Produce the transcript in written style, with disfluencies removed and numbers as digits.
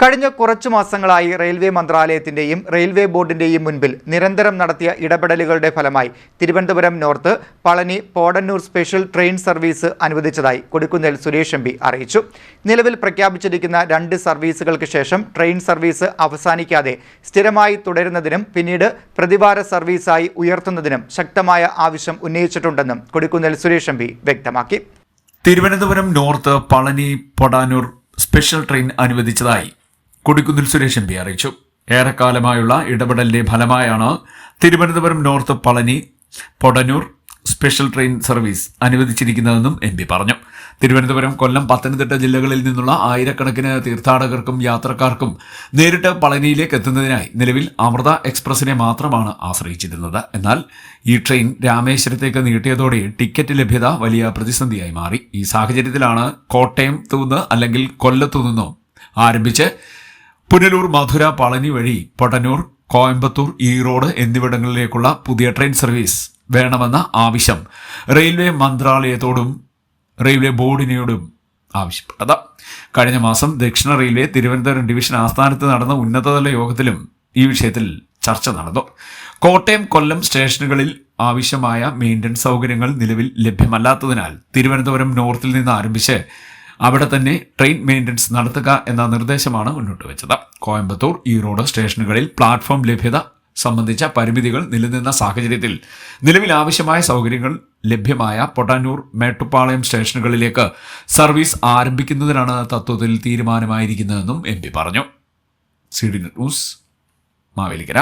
കഴിഞ്ഞ കുറച്ചു മാസങ്ങളായി റെയിൽവേ മന്ത്രാലയത്തിന്റെയും റെയിൽവേ ബോർഡിന്റെയും മുൻപിൽ നിരന്തരം നടത്തിയ ഇടപെടലുകളുടെ ഫലമായി Thiruvananthapuram north Palani Podanur special train service അനുവദിച്ചതായി കൊടിക്കുന്നിൽ സുരേഷ് എം പി അറിയിച്ചു. നിലവിൽ പ്രഖ്യാപിച്ചിരിക്കുന്ന 2 സർവീസുകൾക്ക് ശേഷം ട്രെയിൻ സർവീസ് അവസാനിക്കാതെ സ്ഥിരമായി തുടരുന്നതിനും പിന്നീട് പ്രതിവാര സർവീസായി ഉയർത്തുന്നതിനും ശക്തമായ ആവശ്യം ഉന്നയിച്ചിട്ടുണ്ടെന്നും കൊടിക്കുന്നിൽ സുരേഷ് എം പി വ്യക്തമാക്കി. Thiruvananthapuram north Palani Podanur special train അനുവദിച്ചതായി കൊടിക്കുന്നിൽ സുരേഷ് എം പി അറിയിച്ചു. ഏറെക്കാലമായുള്ള ഇടപെടലിന്റെ ഫലമായാണ് Thiruvananthapuram north Palani Podanur special train service അനുവദിച്ചിരിക്കുന്നതെന്നും എം പി പറഞ്ഞു. തിരുവനന്തപുരം, കൊല്ലം, പത്തനംതിട്ട ജില്ലകളിൽ നിന്നുള്ള ആയിരക്കണക്കിന് തീർത്ഥാടകർക്കും യാത്രക്കാർക്കും നേരിട്ട് പളനിയിലേക്ക് എത്തുന്നതിനായി നിലവിൽ അമൃത എക്സ്പ്രസിനെ മാത്രമാണ് ആശ്രയിച്ചിരുന്നത്. എന്നാൽ ഈ ട്രെയിൻ രാമേശ്വരത്തേക്ക് നീട്ടിയതോടെ ടിക്കറ്റ് ലഭ്യത വലിയ പ്രതിസന്ധിയായി മാറി. ഈ സാഹചര്യത്തിലാണ് കോട്ടയത്തുനിന്ന് അല്ലെങ്കിൽ കൊല്ലത്തുനിന്നോ ആരംഭിച്ച് പുനലൂർ, മധുര, പളനി വഴി പൊടന്നൂർ, കോയമ്പത്തൂർ, ഈറോഡ് എന്നിവിടങ്ങളിലേക്കുള്ള പുതിയ ട്രെയിൻ സർവീസ് വേണമെന്ന ആവശ്യം റെയിൽവേ മന്ത്രാലയത്തോടും റെയിൽവേ ബോർഡിനോടും ആവശ്യപ്പെട്ടത്. കഴിഞ്ഞ മാസം ദക്ഷിണ റെയിൽവേ തിരുവനന്തപുരം ഡിവിഷൻ ആസ്ഥാനത്ത് നടന്ന ഉന്നതതല യോഗത്തിലും ഈ വിഷയത്തിൽ ചർച്ച നടന്നു. കോട്ടയം, കൊല്ലം സ്റ്റേഷനുകളിൽ ആവശ്യമായ മെയിൻ്റനൻസ് സൗകര്യങ്ങൾ നിലവിൽ ലഭ്യമല്ലാത്തതിനാൽ തിരുവനന്തപുരം നോർത്തിൽ നിന്ന് ആരംഭിച്ച് അവിടെ തന്നെ ട്രെയിൻ മെയിൻ്റനൻസ് നടത്തുക എന്ന നിർദ്ദേശമാണ് മുന്നോട്ട് വെച്ചത്. കോയമ്പത്തൂർ, ഈറോഡ് സ്റ്റേഷനുകളിൽ പ്ലാറ്റ്ഫോം ലഭ്യത സംബന്ധിച്ച പരിമിതികൾ നിലനിന്ന സാഹചര്യത്തിൽ നിലവിൽ ആവശ്യമായ സൗകര്യങ്ങൾ ലഭ്യമായ പൊടന്നൂർ, മേട്ടുപ്പാളയം സ്റ്റേഷനുകളിലേക്ക് സർവീസ് ആരംഭിക്കുന്നതിനാണ് തത്വത്തിൽ തീരുമാനമായിരിക്കുന്നതെന്നും എം പി പറഞ്ഞു. CDNet news, Mavelikkara.